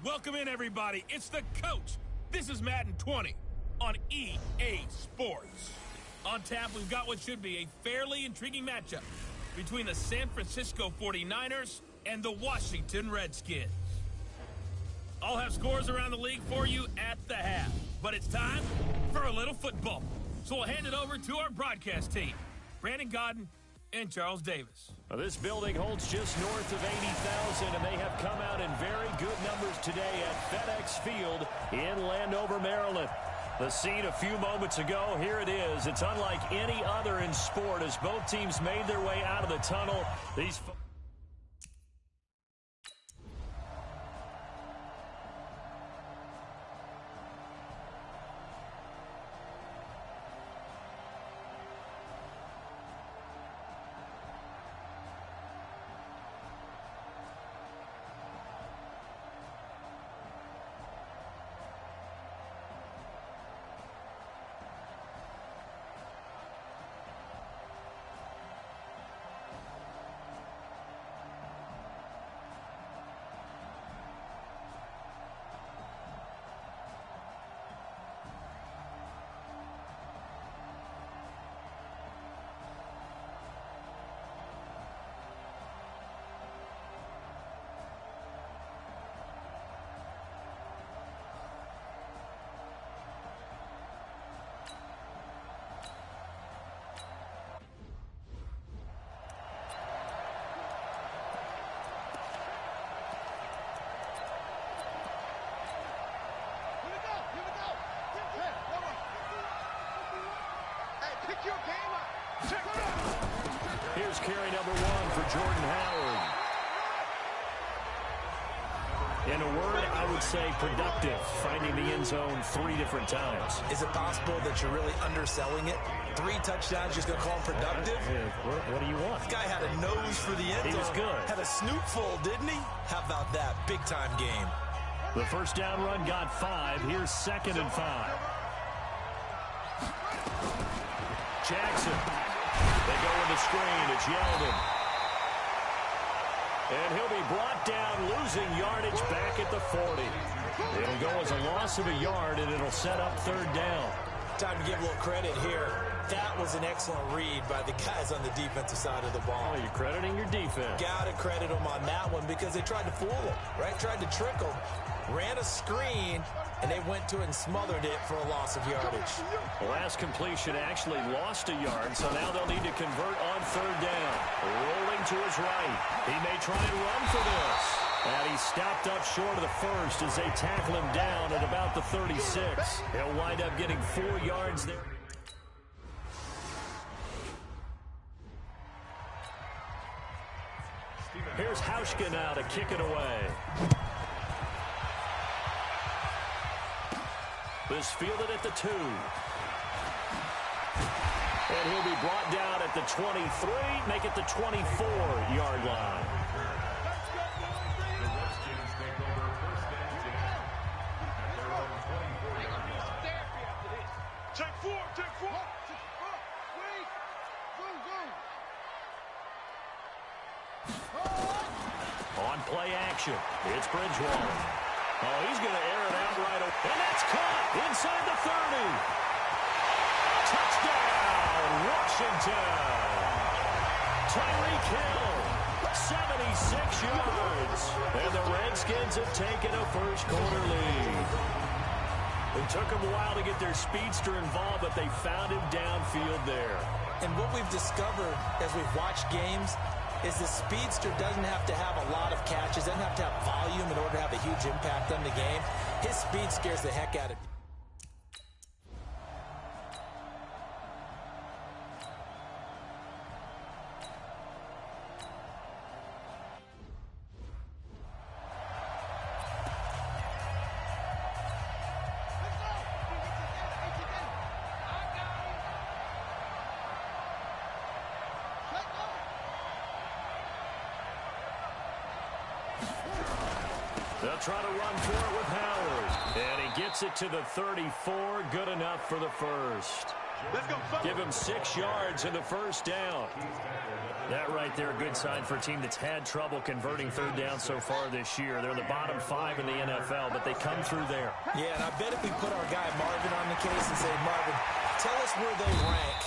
Welcome in, everybody. It's the coach. This is Madden 20 on EA Sports. On tap, we've got what should be a fairly intriguing matchup between the San Francisco 49ers and the Washington Redskins. I'll have scores around the league for you at the half, but it's time for a little football. So we'll hand it over to our broadcast team, Brandon Godden and Charles Davis. Well, this building holds just north of 80,000, and they have come out in very good numbers today at FedEx Field in Landover, Maryland. The scene a few moments ago, here it is. It's unlike any other in sport as both teams made their way out of the tunnel. Here's carry number 1 for Jordan Howard. In a word, I would say productive, finding the end zone 3 different times. Is it possible that you're really underselling it? 3 touchdowns, just going to call him productive? What do you want? This guy had a nose for the end zone. He was good. Had a snoot full, didn't he? How about that? Big-time game. The first down run got 5. Here's 2nd and 5. Jackson. They go with the screen. It's Yeldon. And he'll be brought down, losing yardage back at the 40. It'll go as a loss of a yard, and it'll set up 3rd down. Time to give a little credit here. That was an excellent read by the guys on the defensive side of the ball. Oh, you're crediting your defense. Got to credit them on that one because they tried to fool them, right? Tried to trick them. Ran a screen, and they went to it and smothered it for a loss of yardage. The last completion actually lost a yard, so now they'll need to convert on 3rd down. Rolling to his right. He may try and run for this. And he stopped up short of the first as they tackle him down at about the 36. He'll wind up getting 4 yards there. Here's Hauschka now to kick it away. This fielded at the 2. And he'll be brought down at the 23, make it the 24-yard line. On play action, it's Bridgewater. Oh, he's going to air it out right away. And that's caught inside the 30. Touchdown, Washington. Tyreek Hill, 76 yards. And the Redskins have taken a first-quarter lead. It took them a while to get their speedster involved, but they found him downfield there. And what we've discovered as we've watched games is the speedster doesn't have to have a lot of catches, doesn't have to have volume in order to have a huge impact on the game. His speed scares the heck out of people. They'll try to run for it with Howard. And he gets it to the 34. Good enough for the first. Give him 6 yards in the first down. That right there, a good sign for a team that's had trouble converting third down so far this year. They're in the bottom 5 in the NFL, but they come through there. Yeah, and I bet if we put our guy Marvin on the case and say, Marvin, tell us where they rank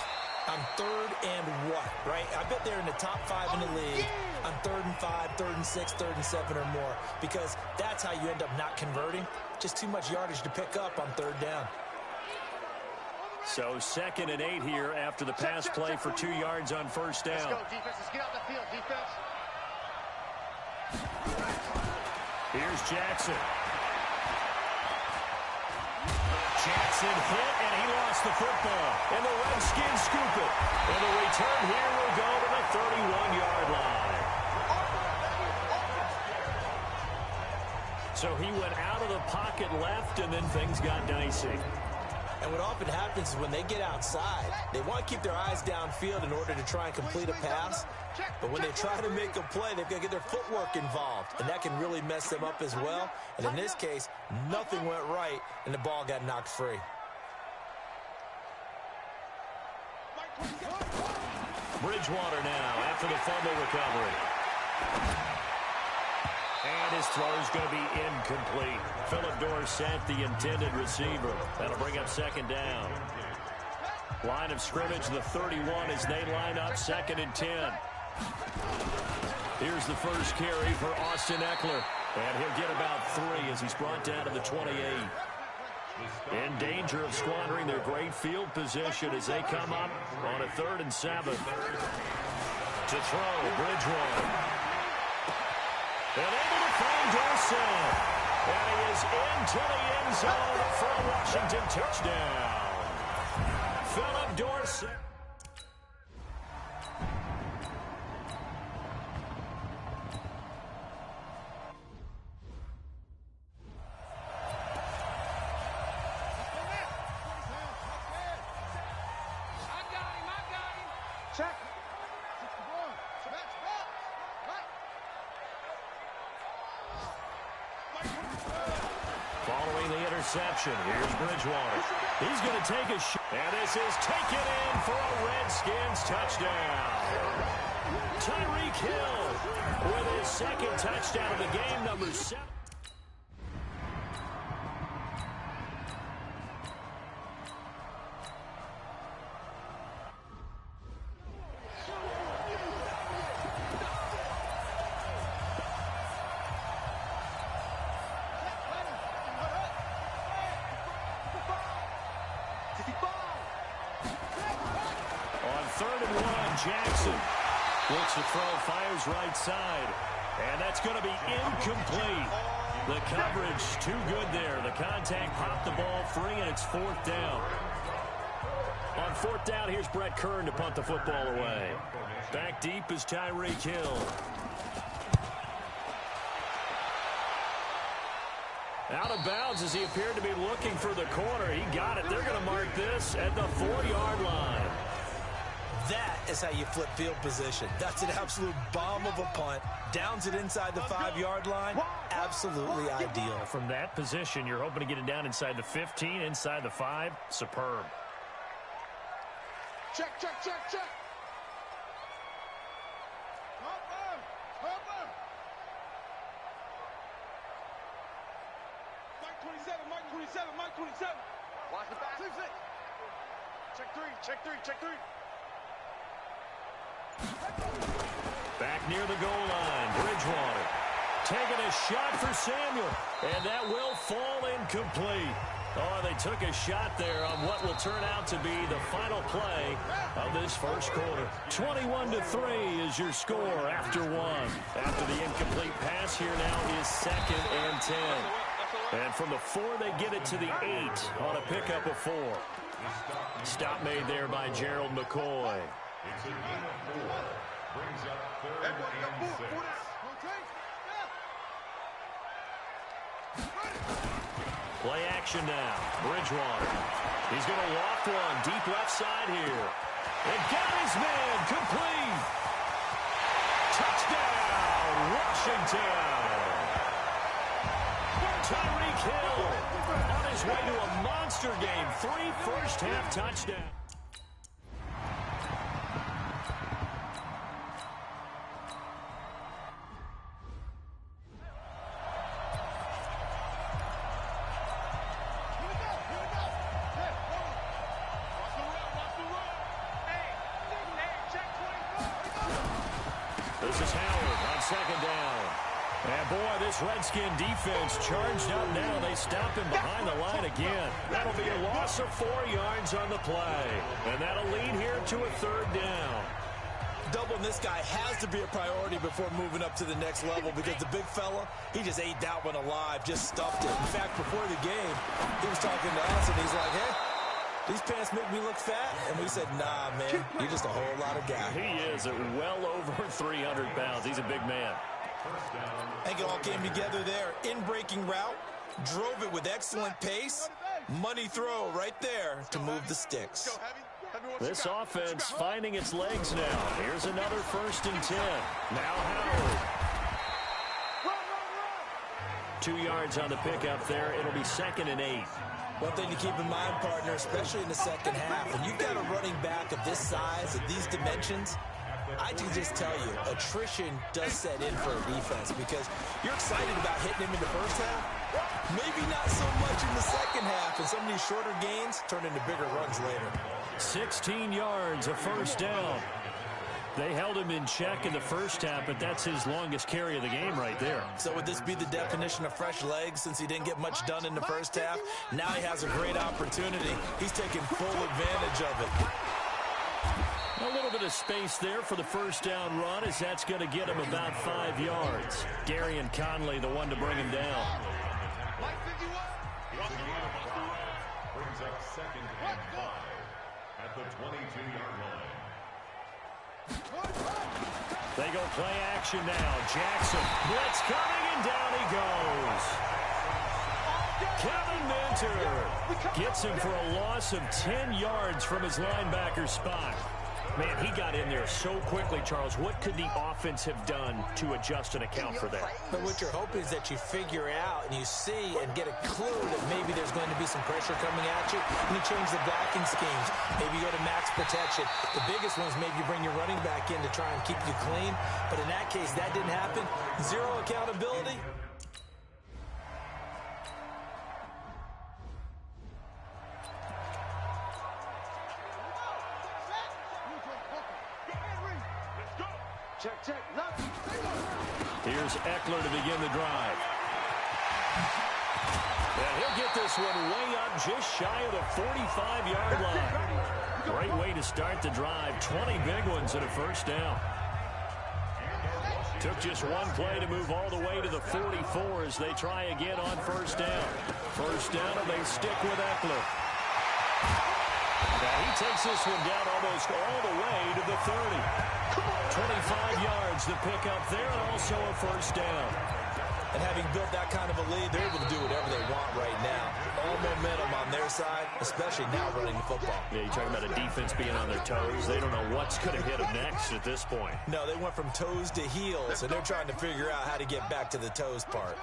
on third and what, right? I bet they're in the top 5 in the league on 3rd and 5, 3rd and 6, 3rd and 7 or more, because that's how you end up not converting. Just too much yardage to pick up on third down. So 2nd and 8 here after the pass play for 2 yards on first down. Let's go, defense. Let's get out the field, defense. Here's Jackson. Jackson hit, and he lost the football. And the Redskins scoop it. And the return here will go to the 31-yard line. So he went out of the pocket left, and then things got dicey. And what often happens is when they get outside, they want to keep their eyes downfield in order to try and complete a pass. But when they try to make a play, they've got to get their footwork involved. And that can really mess them up as well. And in this case, nothing went right, and the ball got knocked free. Bridgewater now after the fumble recovery. And his throw is going to be incomplete. Philip Dorsett, the intended receiver. That'll bring up 2nd down. Line of scrimmage, the 31 as they line up 2nd and 10. Here's the first carry for Austin Eckler. And he'll get about 3 as he's brought down to the 28. In danger of squandering their great field position as they come up on a 3rd and 7. To throw, Bridgewater. And able to find Dorsett. And he is into the end zone for a Washington touchdown. Philip Dorsett. Check. Following the interception, here's Bridgewater. He's going to take a shot. And this is taken in for a Redskins touchdown. Tyreek Hill with his 2nd touchdown of the game, number 7. On 3rd and 1, Jackson looks to throw, fires right side. And that's going to be incomplete. The coverage too good there. The contact popped the ball free, and it's 4th down. On 4th down, here's Brett Kern to punt the football away. Back deep is Tyreek Hill. Out of bounds as he appeared to be looking for the corner. He got it. They're going to mark this at the 4-yard line. That is how you flip field position. That's an absolute bomb of a punt. Downs it inside the 5-yard line. Absolutely ideal. From that position, you're hoping to get it down inside the 15, inside the 5. Superb. Check, check, check, check. Mike 27, Mike 27. Watch the back. Check 3, check 3, check 3. Back near the goal line, Bridgewater taking a shot for Samuel, and that will fall incomplete. Oh, they took a shot there on what will turn out to be the final play of this first quarter. 21-3 is your score after 1. After the incomplete pass, here now is 2nd and 10. And from the 4, they get it to the 8 on a pickup of 4. Stop made there by Gerald McCoy. Play action now. Bridgewater. He's going to walk one deep left side here. And got his man complete. Touchdown, Washington. Tyreek Hill on his way to a monster game. 3 first-half touchdowns. This is Howard on second down. And boy, this Redskin defense charged up now. They stop him behind the line again. That'll be a loss of 4 yards on the play. And that'll lead here to a third down. Doubling this guy has to be a priority before moving up to the next level because the big fella, he just ate that one alive, just stuffed it. In fact, before the game, he was talking to us, and he's like, hey, these pants make me look fat. And we said, nah, man, you're just a whole lot of guy. He is at well over 300 pounds. He's a big man. I think it all came together there. In-breaking route, drove it with excellent pace. Money throw right there to move the sticks. This offense finding its legs now. Here's another 1st and 10. Now Howard. 2 yards on the pickup there. It'll be 2nd and 8. One thing to keep in mind, partner, especially in the second half, when you've got a running back of this size, of these dimensions, I can just tell you, attrition does set in for a defense because you're excited about hitting him in the first half. Maybe not so much in the second half, and some of these shorter gains turn into bigger runs later. 16 yards, a 1st down. They held him in check in the first half, but that's his longest carry of the game right there. So would this be the definition of fresh legs since he didn't get much done in the first half? Now he has a great opportunity. He's taking full advantage of it. A little bit of space there for the 1st down run as that's going to get him about 5 yards. Darian Conley, the one to bring him down. Brings up 2nd and 5 at the 22-yard line. They go play action now. Jackson, blitz coming, and down he goes. Kevin Minter gets him for a loss of 10 yards from his linebacker spot. Man, he got in there so quickly, Charles. What could the offense have done to adjust and account for that? But what you're hoping is that you figure out and you see and get a clue that maybe there's going to be some pressure coming at you, and you change the blocking schemes. Maybe you go to max protection. The biggest one is maybe you bring your running back in to try and keep you clean. But in that case, that didn't happen. Zero accountability. Here's Eckler to begin the drive. And he'll get this one way up just shy of the 45-yard line. Great way to start the drive. 20 big ones and a 1st down. Took just one play to move all the way to the 44 as they try again on 1st down. 1st down, and they stick with Eckler. Now he takes this one down almost all the way to the 30. 25 yards to pick up there, and also a 1st down. And having built that kind of a lead, they're able to do whatever they want right now. All momentum on their side, especially now running the football. Yeah, you're talking about a defense being on their toes. They don't know what's going to hit them next at this point. No, they went from toes to heels, and they're trying to figure out how to get back to the toes part.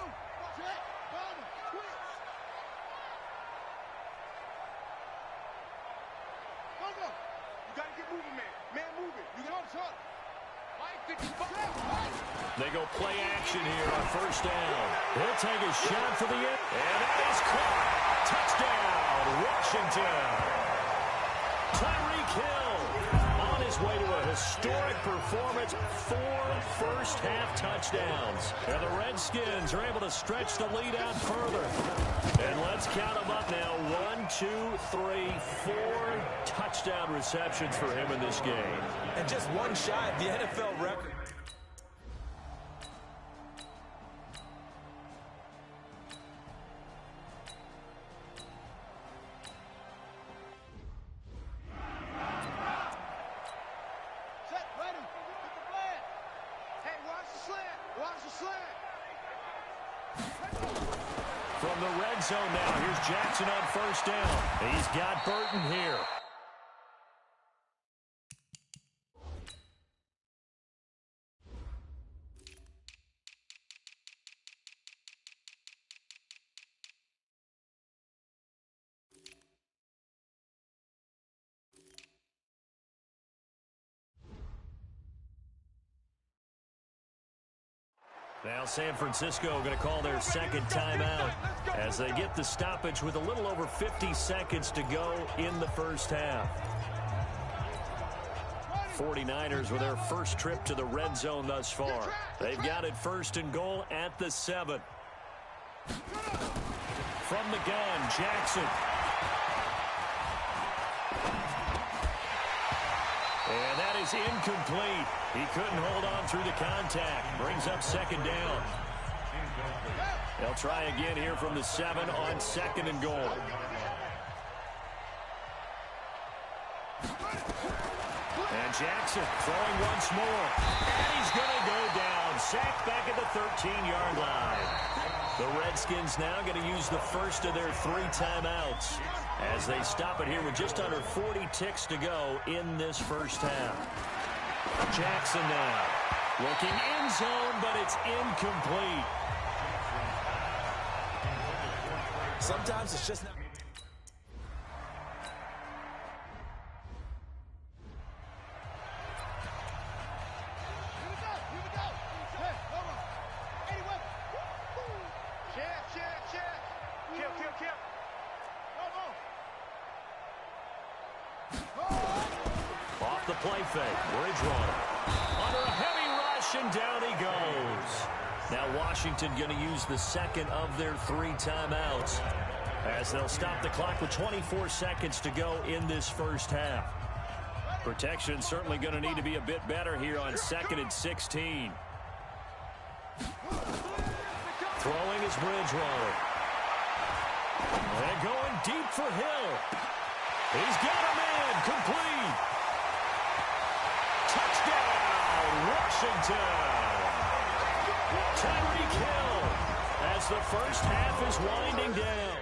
They go play action here on 1st down. He'll take a shot for the end. And that is caught. Touchdown, Washington. Tyreek Hill on his way to a historic performance. 4 first-half touchdowns. And the Redskins are able to stretch the lead out further. And let's count them up now. 1, 2, 3, 4 touchdown receptions for him in this game. And just one shy of the NFL record. From the red zone now, here's Jackson on 1st down. He's got Burton here. Now San Francisco going to call their 2nd timeout as they get the stoppage with a little over 50 seconds to go in the 1st half. 49ers with their first trip to the red zone thus far. They've got it 1st and goal at the 7. From the gun, Jackson. And that is incomplete. He couldn't hold on through the contact. Brings up 2nd down. They'll try again here from the 7 on 2nd and goal. And Jackson throwing once more. And he's going to go down. Sacked back at the 13-yard line. The Redskins now going to use the first of their 3 timeouts as they stop it here with just under 40 ticks to go in this first half. Jackson now looking in zone, but it's incomplete. Sometimes it's just not. Off the play fake, Bridgewater under a heavy rush, and down he goes. Now Washington going to use the second of their 3 timeouts as they'll stop the clock with 24 seconds to go in this first half. Protection certainly going to need to be a bit better here on 2nd and 16. Throwing is Bridgewater. And going deep for Hill. He's got him in. Complete. Touchdown, Washington. Tyreek Hill as the first half is winding down.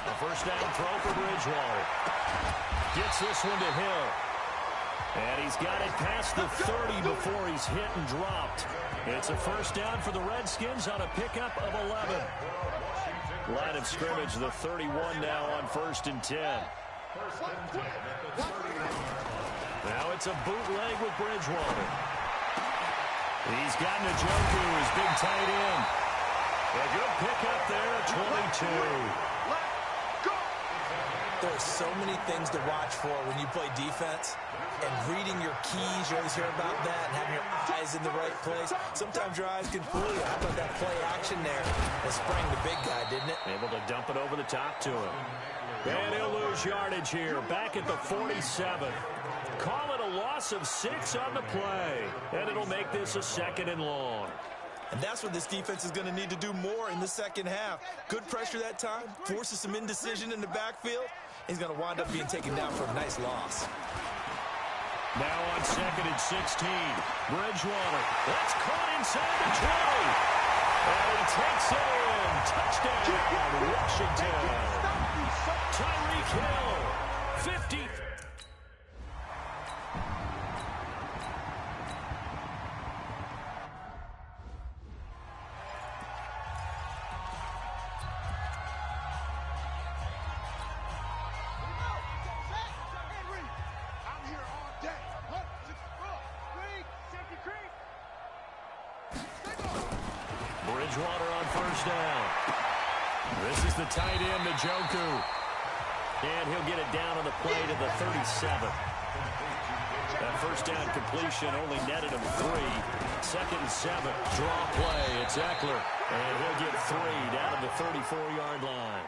A first down throw for Bridgewater. Gets this one to Hill. And he's got it past the 30 before he's hit and dropped. It's a first down for the Redskins on a pickup of 11. Line of scrimmage, the 31 now on 1st and 10. Now it's a bootleg with Bridgewater. He's got Njoku, his big tight end. A good pickup there at 22. There are so many things to watch for when you play defense. And reading your keys, you always hear about that, and having your eyes in the right place. Sometimes your eyes can fool you. How about that play action there? That sprang the big guy, didn't it? Able to dump it over the top to him. And he'll lose yardage here, back at the 47. Call it a loss of 6 on the play. And it'll make this a 2nd and long. And that's what this defense is going to need to do more in the second half. Good pressure that time, forces some indecision in the backfield. He's going to wind up being taken down for a nice loss. Now on 2nd and 16, Bridgewater. That's caught inside the 20. And he takes it in. Touchdown, Washington. Tyreek Hill, 50. Bridgewater on first down. This is the tight end, Njoku. And he'll get it down on the play to the 37. That first down completion only netted him 3. 2nd and 7. Draw play. It's Eckler. And he'll get 3 down to the 34-yard line.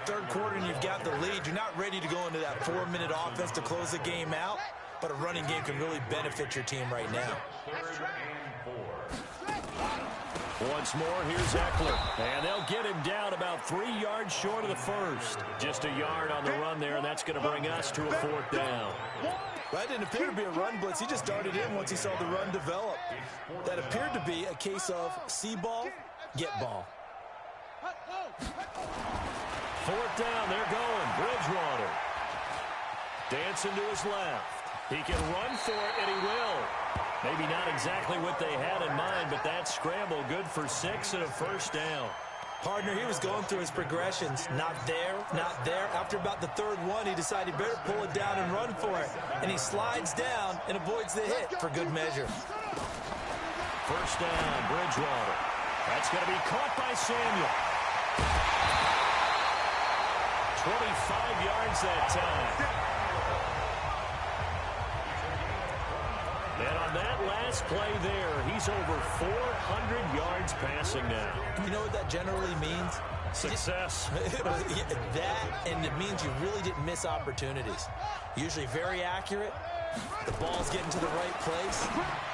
Third quarter and you've got the lead. You're not ready to go into that 4-minute offense to close the game out. But a running game can really benefit your team right now. Once more, here's Eckler. And they'll get him down about 3 yards short of the first. Just a yard on the run there, and that's going to bring us to a 4th down. That didn't appear to be a run blitz. He just darted in once he saw the run develop. That appeared to be a case of see ball, get ball. 4th down, they're going. Bridgewater. Dancing to his left. He can run for it, and he will. Maybe not exactly what they had in mind, but that scramble good for 6 and a first down. Partner, he was going through his progressions. Not there, not there. After about the third one, he decided he better pull it down and run for it. And he slides down and avoids the hit for good measure. First down, Bridgewater. That's going to be caught by Samuel. 25 yards that time. And on that last play there, he's over 400 yards passing now. You know what that generally means? Success. That, and it means you really didn't miss opportunities. Usually very accurate. The ball's getting to the right place.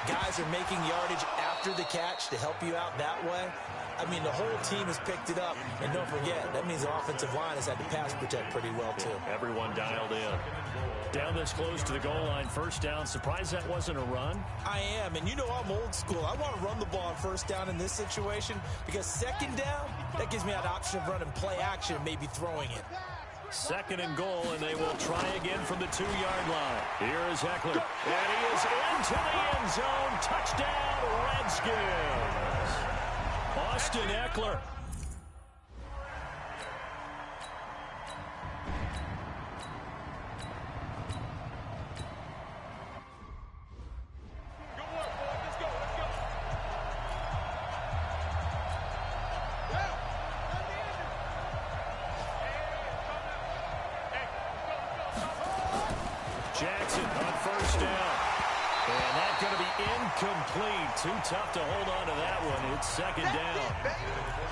Guys are making yardage after the catch to help you out that way. I mean, the whole team has picked it up. And don't forget, that means the offensive line has had to pass protect pretty well, too. Everyone dialed in. Down this close to the goal line, first down. Surprised that wasn't a run? I am, and you know I'm old school. I want to run the ball on first down in this situation because second down, that gives me that option of running play action and maybe throwing it. Second and goal, and they will try again from the 2-yard line. Here is Eckler, and he is into the end zone. Touchdown, Redskins. Austin Eckler. Jackson on first down. And that's going to be incomplete. Too tough to hold on to that one. It's second down.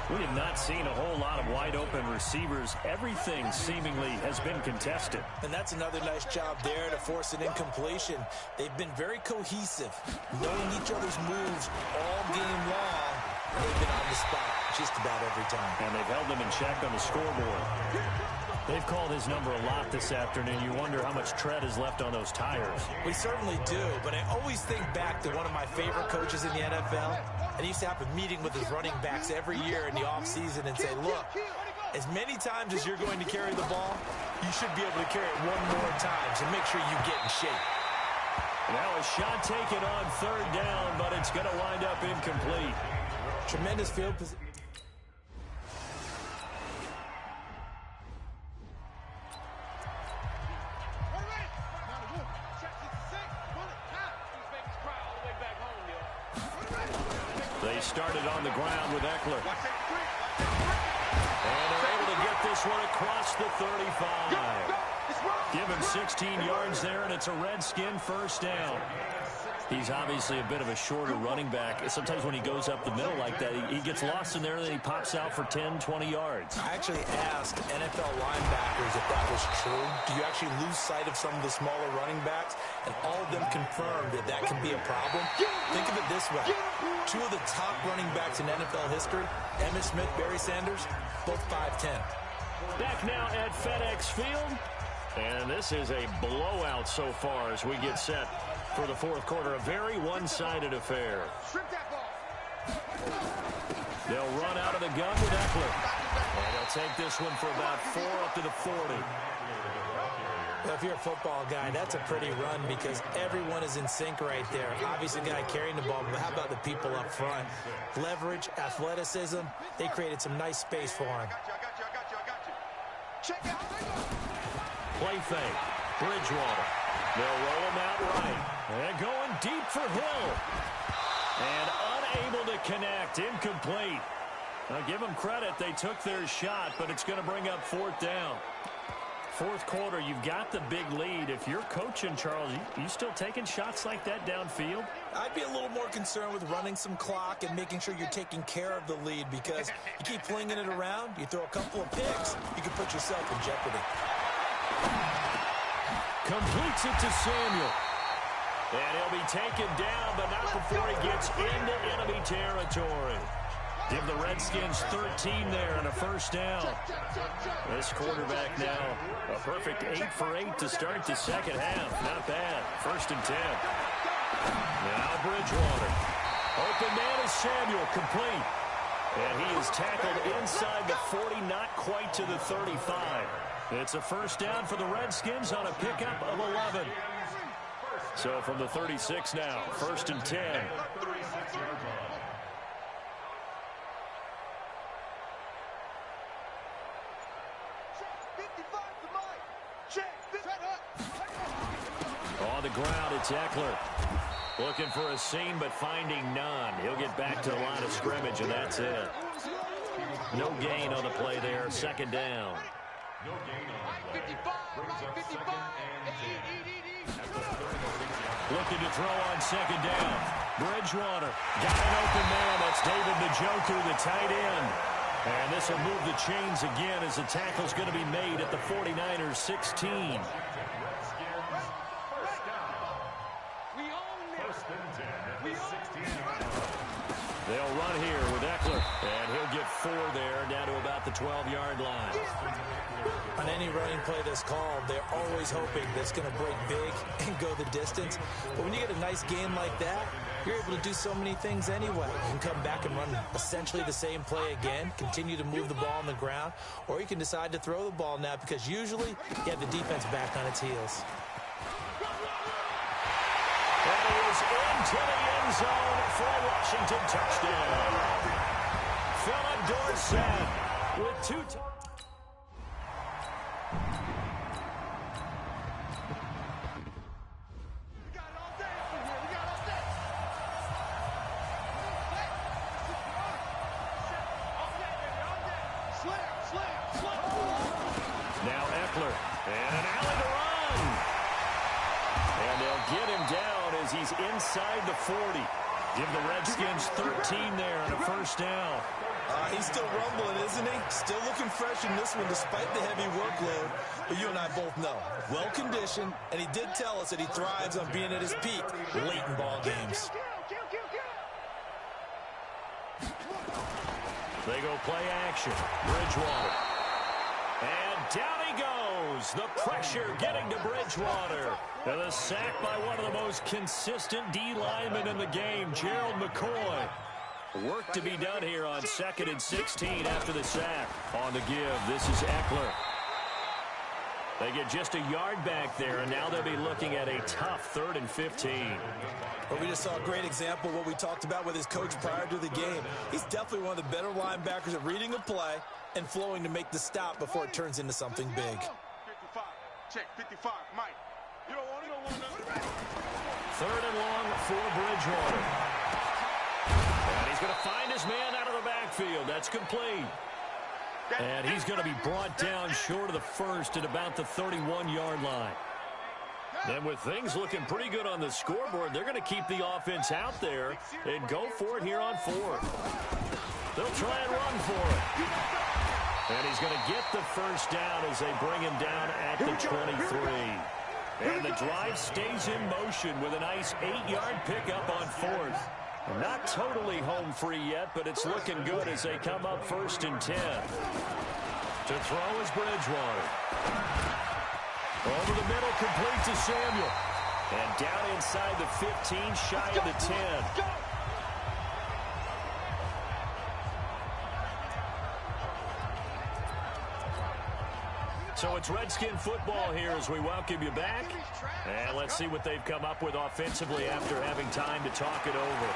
We have not seen a whole lot of wide-open receivers. Everything seemingly has been contested. And that's another nice job there to force an incompletion. They've been very cohesive, knowing each other's moves all game long. They've been on the spot just about every time. And they've held them in check on the scoreboard. They've called his number a lot this afternoon. You wonder how much tread is left on those tires. We certainly do, but I always think back to one of my favorite coaches in the NFL, and he used to have a meeting with his running backs every year in the offseason and say, look, as many times as you're going to carry the ball, you should be able to carry it one more time, so make sure you get in shape. Now a shot taken on third down, but it's going to wind up incomplete. Tremendous field position. They started on the ground with Eckler. And they're able to get this one across the 35. Give him 16 yards there, and it's a Redskin first down. He's obviously a bit of a shorter running back. Sometimes when he goes up the middle like that, he gets lost in there, and then he pops out for 10, 20 yards. I actually asked NFL linebackers if that was true. Do you actually lose sight of some of the smaller running backs? And all of them confirmed that that can be a problem. Think of it this way. Two of the top running backs in NFL history, Emmitt Smith, Barry Sanders, both 5'10". Back now at FedEx Field. And this is a blowout so far as we get set for the fourth quarter. A very one-sided affair. They'll run out of the gun with Eckler. And they'll take this one for about 4 up to the 40. Well, if you're a football guy, that's a pretty run because everyone is in sync right there. Obviously, the guy carrying the ball, but how about the people up front? Leverage, athleticism, they created some nice space for him. Check out. Play fake. Bridgewater. They'll roll him out right. And going deep for Hill. And unable to connect. Incomplete. Now, give them credit. They took their shot, but it's going to bring up fourth down. Fourth quarter, you've got the big lead. If you're coaching, Charles, you still taking shots like that downfield? I'd be a little more concerned with running some clock and making sure you're taking care of the lead because you keep flinging it around, you throw a couple of picks, you can put yourself in jeopardy. Completes it to Samuel. And he'll be taken down, but not before he gets into enemy territory. Give the Redskins 13 there and a first down. This quarterback now, a perfect 8 for 8 to start the second half. Not bad. First and 10. Now Bridgewater. Open man is Samuel, complete. And he is tackled inside the 40, not quite to the 35. It's a first down for the Redskins on a pickup of 11. So from the 36 now, first and 10. It's Eckler. Looking for a seam, but finding none. He'll get back to the line of scrimmage, and that's it. No gain on the play there. Second down. No gain on the play. Brings up second and 10. Looking to throw on second down. Bridgewater got an open man. That's David Njoku, the tight end. And this will move the chains again as the tackle's going to be made at the 49ers 16. They'll run here with Eckler, and he'll get 4 there, down to about the 12-yard line. On any running play that's called, they're always hoping that it's going to break big and go the distance. But when you get a nice game like that, you're able to do so many things anyway. You can come back and run essentially the same play again, continue to move the ball on the ground, or you can decide to throw the ball now because usually you have the defense back on its heels. And he is into the end zone for a Washington touchdown. Philip Dorsett with 2 Now Eckler, and an alley to run. And they'll get him down as he's inside the 40. Give the Redskins 13 there on a first down. He's still rumbling, isn't he? Still looking fresh in this one despite the heavy workload. But you and I both know, well-conditioned, and he did tell us that he thrives on being at his peak late in ball games. They go play action. Bridgewater. And down he goes. The pressure getting to Bridgewater. And the sack by one of the most consistent D linemen in the game, Gerald McCoy. Work to be done here on 2nd and 16 after the sack. On the give, this is Eckler. They get just a yard back there, and now they'll be looking at a tough 3rd and 15. Well, we just saw a great example of what we talked about with his coach prior to the game. He's definitely one of the better linebackers at reading a play and flowing to make the stop before it turns into something big. 55. Check 55. Mike. You don't want it. 3rd and long for Bridgewater. And he's going to find his man out of the backfield. That's complete. And he's going to be brought down short of the first at about the 31-yard line. And with things looking pretty good on the scoreboard, they're going to keep the offense out there and go for it here on 4th. They'll try and run for it. And he's going to get the first down as they bring him down at the 23. And the drive stays in motion with a nice 8-yard pickup on 4th. Not totally home free yet, but it's looking good as they come up 1st and 10. To throw is Bridgewater. Over the middle, complete to Samuel. And down inside the 15, shy of the 10. So it's Redskin football here as we welcome you back. And let's see what they've come up with offensively after having time to talk it over.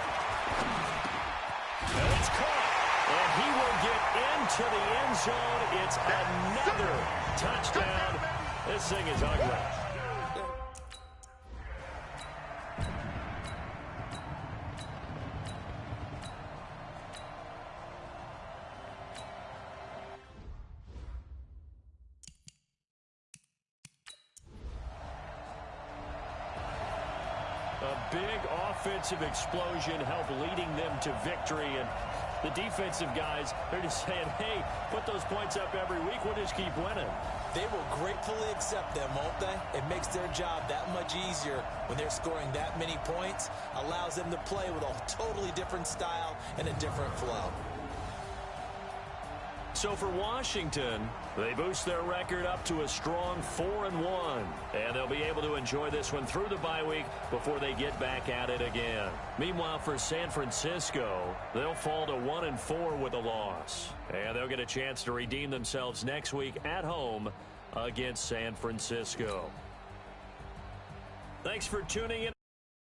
And it's caught. And he will get into the end zone. It's another touchdown. This thing is ugly. A big offensive explosion helped leading them to victory, and the defensive guys, they're just saying, hey, put those points up every week, we'll just keep winning. They will gratefully accept them, won't they? It makes their job that much easier when they're scoring that many points, allows them to play with a totally different style and a different flow. So for Washington, they boost their record up to a strong 4-1. And they'll be able to enjoy this one through the bye week before they get back at it again. Meanwhile, for San Francisco, they'll fall to 1-4 with a loss. And they'll get a chance to redeem themselves next week at home against San Francisco. Thanks for tuning in.